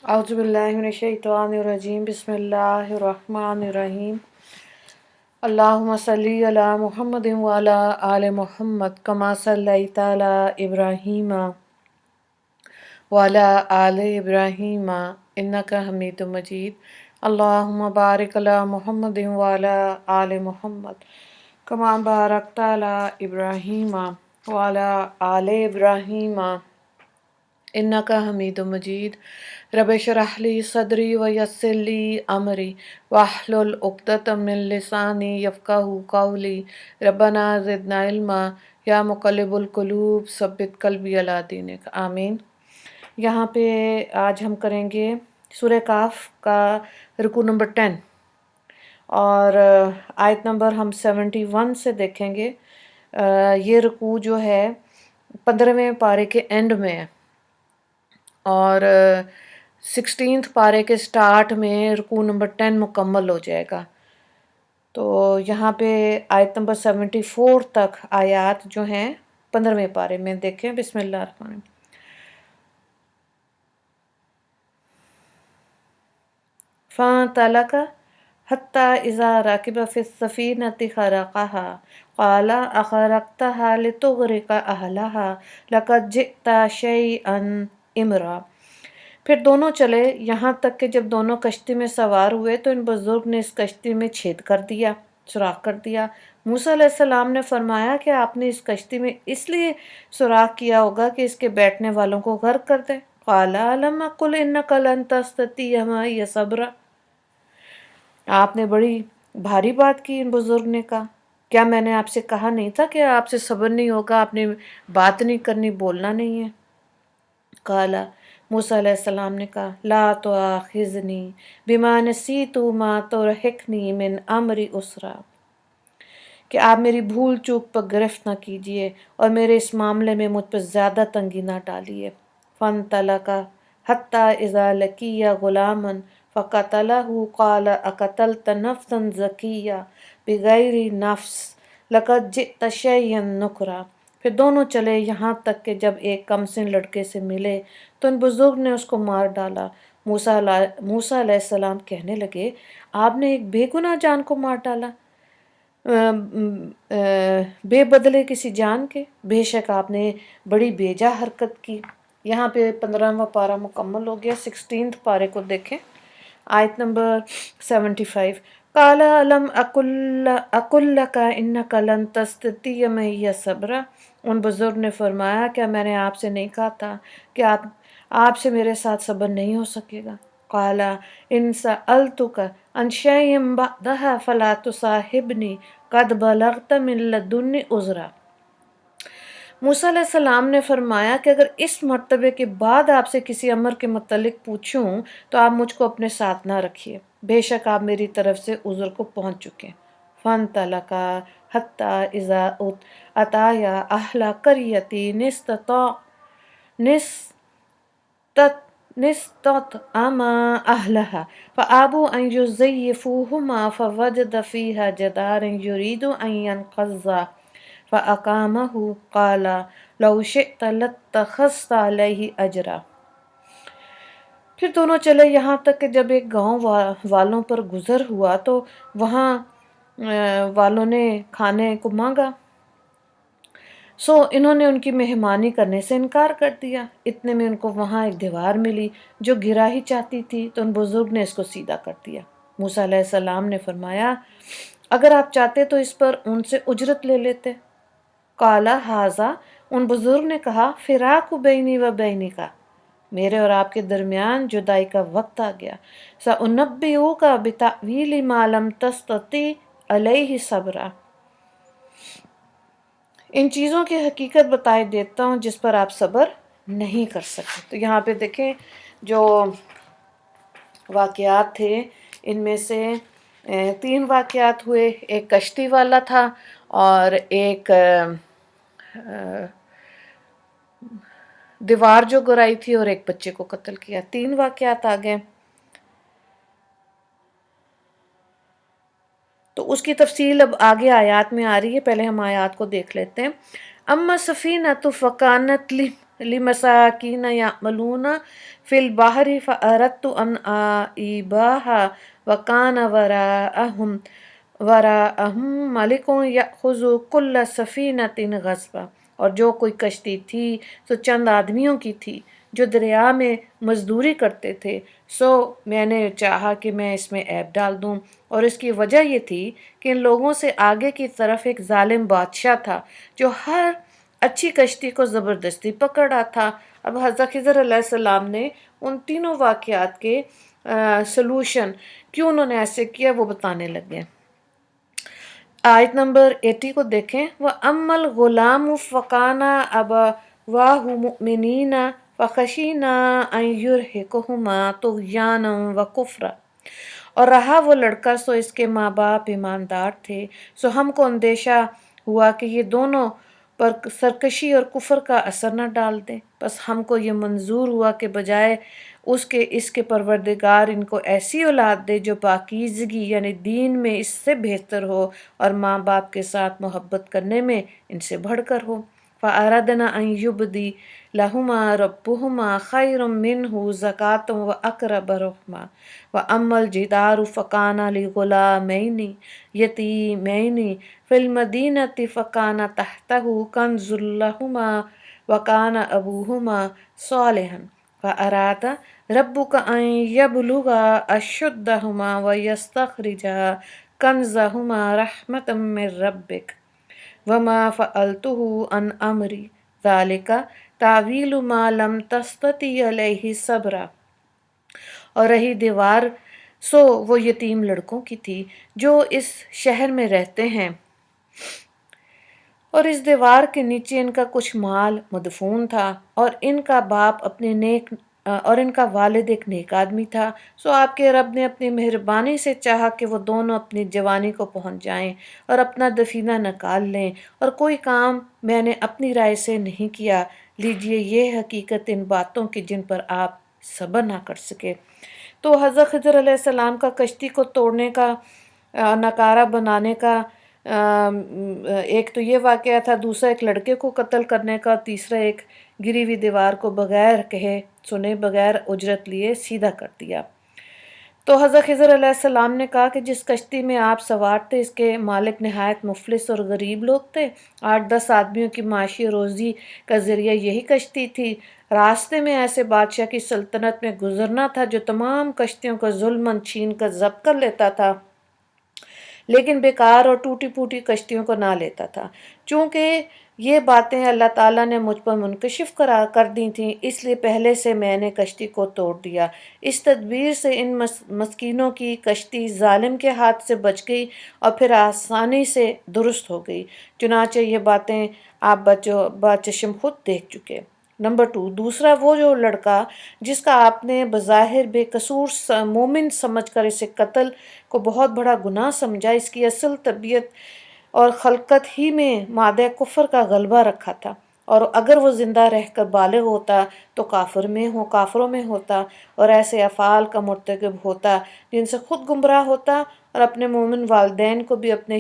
अऊज़ु बिल्लाहि मिनश्शैतानिर्रजीम बिस्मिल्लाहिर्रहमानिर्रहीम अल्लाहुम्मा सल्ली अला मुहम्मदिन व अला आलि मुहम्मद कमा सल्लैता अला इब्राहीम व अला आलि इब्राहीम इन्नका हमीदुम मजीद अल्लाहुम्मा बारिक अला मुहम्मदिन व अला आलि मुहम्मद कमा बारकता अला इब्राहीम व अला आलि इब्राहीम इन्नका हमीदुम मजीद रब्बि इश्रह ली सदरी व यस्सिर ली अमरी वहलुल उक़दतम मिन लिसानी यफ़क़हू क़ौली रब्बना ज़िदना इल्मा या मुक़ल्लिबुल क़ुलूब सब्बित क़ल्बी अला दीनिक आमीन। यहाँ पे आज हम करेंगे सूरह काफ का रुकू नंबर 10 और आयत नंबर हम 71 से देखेंगे। ये रुकू जो है 15वें पारे के एंड में है और 16th पारे के स्टार्ट में रुकू नंबर 10 मुकम्मल हो जाएगा। तो यहाँ पे आयत नंबर 74 तक आयात जो हैं 15वें पारे में देखें। बिस्मिल्लाह रहमान रहीम। फ़अंतलक़ा हत्ता इज़ा रकिब फ़िस्सफ़ीनति ख़रक़हा क़ाला अख़रक़तहा लितुग़रिक़ अहलहा लक़द जिअता शैअन इम्रा। फिर दोनों चले यहाँ तक कि जब दोनों कश्ती में सवार हुए तो इन बुजुर्ग ने इस कश्ती में छेद कर दिया, सुराख कर दिया। मूसा अलैहिस्सलाम ने फरमाया कि आपने इस कश्ती में इसलिए सुराख किया होगा कि इसके बैठने वालों को गर्क कर दे। क़ाला अलम अक़ुल इन्नका लन तस्ततिअ मइय सब्रा। आपने बड़ी भारी बात की। इन बुजुर्ग ने कहा, क्या मैंने आपसे कहा नहीं था कि आपसे सब्र नहीं होगा, आपने बात नहीं करनी, बोलना नहीं है। काला मूसा अलैहिस्सलाम ने कहा, ला तुआखिज़नी बिमा नसीतु मा तुरहिकनी मिन अमरी उसरा, कि आप मेरी भूल चूक पर गिरफ्त न कीजिए और मेरे इस मामले में मुझ पर ज़्यादा तंगी ना डालिए। फ़नतलका हत्ता इज़ा लकिया गुलामन फ़क़तलहु क़ाल अक़तलत नफ्सन ज़किया बिग़ैरि नफ्स लक़द जिअत शैअन नुकरा। फिर दोनों चले यहाँ तक कि जब एक कमसिन लड़के से मिले तो उन बुजुर्ग ने उसको मार डाला। मूसा अलैहिस्सलाम कहने लगे, आपने एक बेगुनाह जान को मार डाला बेबदले किसी जान के। बेशक आपने बड़ी बेजा हरकत की। यहाँ पे 15वां पारा मुकम्मल हो गया। 16th पारे को देखें, आयत नंबर 75। काला अलम अकुल्लका इन्नका लन तस्ततिअ मइय सब्रा। उन बुजुर्ग ने फरमाया, क्या मैंने आपसे नहीं कहा था कि आपसे मेरे साथ सब्र नहीं हो सकेगा। काला इन सअलतुका अन शैइन बअदहा फला तुसाहिबनी कद बलगत मिन लदुन्नी उज़रा। मूसा अलैहिस्सलाम ने फरमाया कि अगर इस मर्तबे के बाद आपसे किसी अमर के मतलब पूछूं तो आप मुझको अपने साथ ना रखिए, बेशक आप मेरी तरफ से उज़र को पहुंच चुके। फ़नतलका हत्ता इज़ा अताया अहला क़रयति निस्ततअमा अहलहा फ़अबू अन युज़य्यिफ़ूहुमा फ़वजद फ़ीहा जदारन युरीदु अन यनक़ज़्ज़ा फ़अक़ामहु क़ाला लौ शिअत लत्तख़ज़्त अलैहि अजरा। फिर दोनों चले यहाँ तक कि जब एक गांव वालों पर गुज़र हुआ तो वहाँ वालों ने खाने को मांगा, सो इन्होंने उनकी मेहमानी करने से इनकार कर दिया। इतने में उनको वहाँ एक दीवार मिली जो गिरा ही चाहती थी, तो उन बुजुर्ग ने इसको सीधा कर दिया। मूसा अलैहिस्सलाम ने फरमाया, अगर आप चाहते तो इस पर उनसे उजरत ले लेते। काला हाजा, उन बुजुर्ग ने कहा, फिराकु बैनी व बैनी का, मेरे और आपके दरमियान जुदाई का वक्त आ गया। सउनब्बिउका बितावीली मा लम तस्तती अलैहि सबरा, इन चीज़ों की हकीकत बताए देता हूँ जिस पर आप सब्र नहीं कर सकते। तो यहाँ पे देखें जो वाक़यात थे, इनमें से 3 वाक़यात हुए। एक कश्ती वाला था और एक दीवार जो गिराई थी और एक बच्चे को कत्ल किया। 3 वाक़यात आ गए। तो उसकी तफसील अब आगे आयात में आ रही है, पहले हम आयात को देख लेते हैं। अम्मा सफ़ीनतु फ़कानत लिमसाकीन यामलून फिल बहरि फअरदतु अन आइबाहा वकान वराअहुम मलिकुन यअखुज़ु कुल्ल सफीनतिन गस्बा। और जो कोई कश्ती थी तो चंद आदमियों की थी जो दरिया में मजदूरी करते थे, सो मैंने चाहा कि मैं इसमें ऐब डाल दूं। और इसकी वजह ये थी कि इन लोगों से आगे की तरफ एक जालिम बादशाह था जो हर अच्छी कश्ती को ज़बरदस्ती पकड़ रहा था। अब हज़रत खिज़र अलैहिस्सलाम ने उन तीनों वाक़यात के सलूशन क्यों उन्होंने ऐसे किया वो बताने लगे। आयत नंबर 80 को देखें। व अम्मल गुलाम फ़काना अबवाहु मुमिनीना फ़खशीना अन युरहिकुहुमा तुग़यानन व कुफ्रा। और रहा वो लड़का सो इसके माँ बाप ईमानदार थे, सो हमको अंदेशा हुआ कि ये दोनों पर सरकशी और कुफर का असर न डाल दें। बस हमको ये मंजूर हुआ कि बजाय उसके इसके परवरदिगार इनको ऐसी औलाद दे जो पाकीज़गी यानी दीन में इससे बेहतर हो और माँ बाप के साथ मोहब्बत करने में इनसे बढ़कर हो। फ़अरदना अन युबदी लहुमा रब्बुहुमा खैरुम मिन्हु ज़कातुम व अक़रब रुहमा। व अम्मल जिदारु फ़काना लिग़ुलामैनि यतीमैनि फ़िल मदीनति फ़काना तहतहु कन्ज़ुल लहुमा व काना अबूहुमा सालिहन फ़अरादा रब्बुका अन यबलुगा अशुद्धहुमा व यस्तख़रिजा कन्ज़हुमा रहमतम मिन रब्बिक वमा फ़अलतुहु अन अमरी ज़ालिका तावीलु मा लम तस्तती अलैहि सब्रा। और रही दीवार, सो वो यतीम लड़कों की थी जो इस शहर में रहते हैं, और इस दीवार के नीचे इनका कुछ माल मदफून था और इनका बाप अपने नेक और इनका वालिद एक नेक आदमी था। सो आपके रब ने अपनी मेहरबानी से चाहा कि वो दोनों अपनी जवानी को पहुंच जाएं और अपना दफीना निकाल लें, और कोई काम मैंने अपनी राय से नहीं किया। लीजिए ये हकीकत इन बातों की जिन पर आप सब्र ना कर सके। तो हज़रत खिज़र अलैहिस्सलाम का कश्ती को तोड़ने का नकारा बनाने का एक तो ये वाक़या था, दूसरा एक लड़के को कत्ल करने का, तीसरा एक गिरी हुई दीवार को बगैर कहे सुने बगैर उजरत लिए सीधा कर दिया। तो हज़रत खिज़र अलैहिस्सलाम ने कहा कि जिस कश्ती में आप सवार थे इसके मालिक नहायत मुफलिस और गरीब लोग थे। 8-10 आदमियों की माशी रोज़ी का ज़रिया यही कश्ती थी। रास्ते में ऐसे बादशाह की सल्तनत में गुजरना था जो तमाम कश्तियों को जुल्मन छीन कर ज़ब्त कर लेता था, लेकिन बेकार और टूटी फूटी कश्तियों को ना लेता था। चूँकि ये बातें अल्लाह ताला ने मुझ पर मुनकशिफ कर दी थीं, इसलिए पहले से मैंने कश्ती को तोड़ दिया। इस तदबीर से इन मस्कीनों की कश्ती जालिम के हाथ से बच गई और फिर आसानी से दुरुस्त हो गई। चुनाचे ये बातें आप बचशम खुद देख चुके। नंबर 2, दूसरा वो जो लड़का जिसका आपने बज़ाहिर बेकसूर मोमिन समझकर इसे कत्ल को बहुत बड़ा गुनाह समझा, इसकी असल तबीयत और खलकत ही में मादे कुफर का गलबा रखा था, और अगर वो ज़िंदा रहकर बालिग होता तो काफरों में होता और ऐसे अफ़ाल का मुर्तकिब होता जिनसे खुद गुमराह होता और अपने मोमिन वालिदैन को भी अपने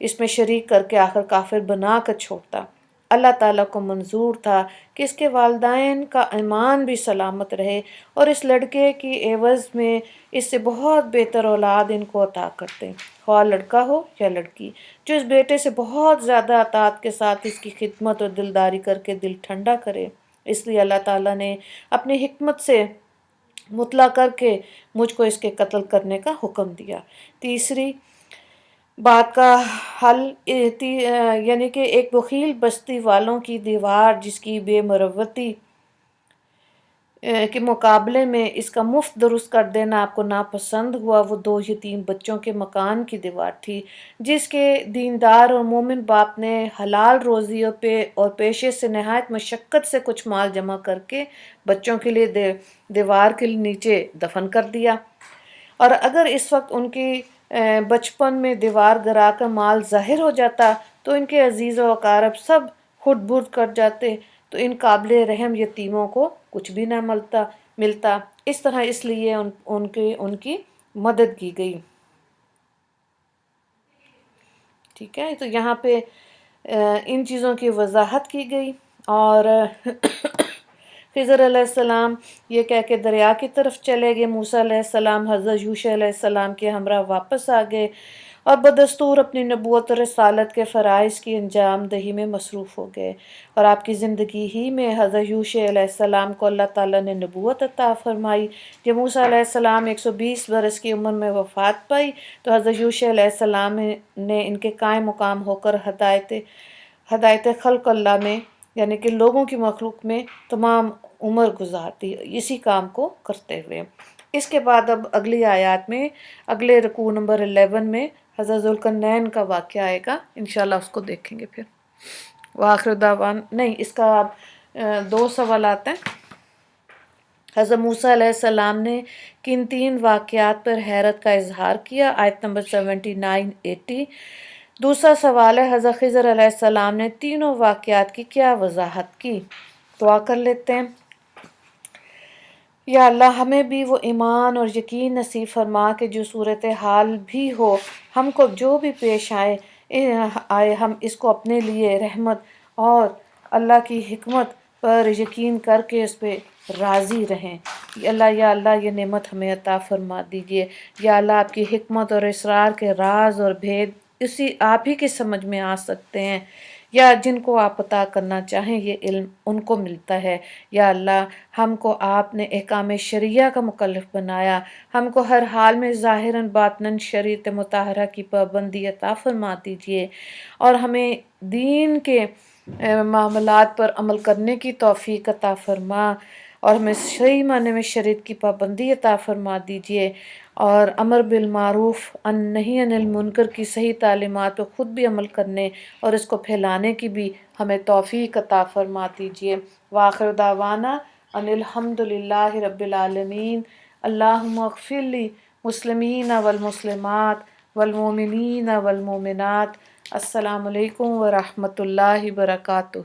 इसमें शरीक करके आखिर काफिर बना कर छोड़ता। अल्लाह ताला को मंजूर था कि इसके वालिदैन का ईमान भी सलामत रहे और इस लड़के की एवज़ में इससे बहुत बेहतर औलाद इनको अता करते, ख्वाह लड़का हो या लड़की, जो इस बेटे से बहुत ज़्यादा अतात के साथ इसकी खिदमत और दिलदारी करके दिल ठंडा करे। इसलिए अल्लाह ताला ने अपनी हिकमत से मुतला करके मुझको इसके कत्ल करने का हुक्म दिया। तीसरी बात का हल यानी कि एक बखील बस्ती वालों की दीवार जिसकी बेमरवती के मुकाबले में इसका मुफ्त दुरुस्त कर देना आपको नापसंद हुआ। वो 2 यतीम बच्चों के मकान की दीवार थी जिसके दीनदार और मोमिन बाप ने हलाल रोज़ी और पेशे से नहायत मशक्क़त से कुछ माल जमा करके बच्चों के लिए दीवार के नीचे दफन कर दिया। और अगर इस वक्त उनकी बचपन में दीवार गिरा कर माल ज़ाहिर हो जाता तो इनके अजीज़ व अकारब सब खुद बुर्द कर जाते, तो इन काबिल रहम यतीमों को कुछ भी ना मिलता। इस तरह इसलिए उनकी मदद की गई। ठीक है, तो यहाँ पे इन चीज़ों की वजाहत की गई। اور خضر علیہ السلام یہ کہہ کے دریا کی طرف چلے گئے، موسیٰ علیہ السلام حضرت یوشع علیہ السلام کے ہمراہ واپس آ گئے اور بدستور اپنی نبوت اور رسالت کے فرائض کی انجام دہی میں مصروف ہو گئے، اور آپ کی زندگی ہی میں حضرت یوشع علیہ السلام کو اللہ تعالیٰ نے نبوت عطا فرمائی۔ جب موسیٰ علیہ السلام 120 برس کی عمر میں وفات پائی تو حضرت یوشع علیہ السلام نے ان کے قائم مقام ہو کر ہدایت خلق اللہ میں، یعنی کہ لوگوں کی مخلوق میں تمام عمر گزار دی اسی کام کو کرتے ہوئے۔ اس کے بعد اب اگلی آیات میں اگلے رکوع نمبر 11 میں حضرت ذوالقرنین کا واقعہ آئے گا، انشاءاللہ اس کو دیکھیں گے پھر۔ وآخر دعوان نہیں، اس کا اب 2 سوالات ہیں۔ حضرت موسیٰ علیہ السلام نے کن 3 واقعات پر حیرت کا اظہار کیا؟ آیت نمبر 79-80۔ دوسرا سوال ہے حضرت خضر علیہ السلام نے تینوں واقعات کی کیا وضاحت کی؟ دعا کر لیتے ہیں۔ یا اللہ ہمیں بھی وہ ایمان اور یقین نصیب فرما کہ جو صورتحال بھی ہو، ہم کو جو بھی پیش آئے ہم اس کو اپنے لیے رحمت اور اللہ کی حکمت پر یقین کر کے اس پہ راضی رہیں۔ یا اللہ یہ نعمت ہمیں عطا فرما دیجئے۔ یا اللہ آپ کی حکمت اور اسرار کے راز اور بھید اسی آپ ہی کی سمجھ میں آ سکتے ہیں، یا جن کو آپ عطا کرنا چاہیں یہ علم ان کو ملتا ہے۔ یا اللہ ہم کو آپ نے احکام شریعہ کا مکلف بنایا، ہم کو ہر حال میں ظاہراً باطناً شریعت مطہرہ کی پابندی عطا فرما دیجئے، اور ہمیں دین کے معاملات پر عمل کرنے کی توفیق عطا فرما، اور ہمیں صحیح معنی میں شریعت کی پابندی عطا فرما دیجئے، اور امر بالمعروف نہی عن المنکر کی صحیح تعلیمات پہ خود بھی عمل کرنے اور اس کو پھیلانے کی بھی ہمیں توفیق عطا فرما دیجئے۔ وآخر دعوانا ان الحمد للہ رب العالمین۔ اللہم اغفر لی مسلمین والمسلمات والمؤمنین والمؤمنات۔ السلام علیکم ورحمۃ اللہ وبرکاتہ۔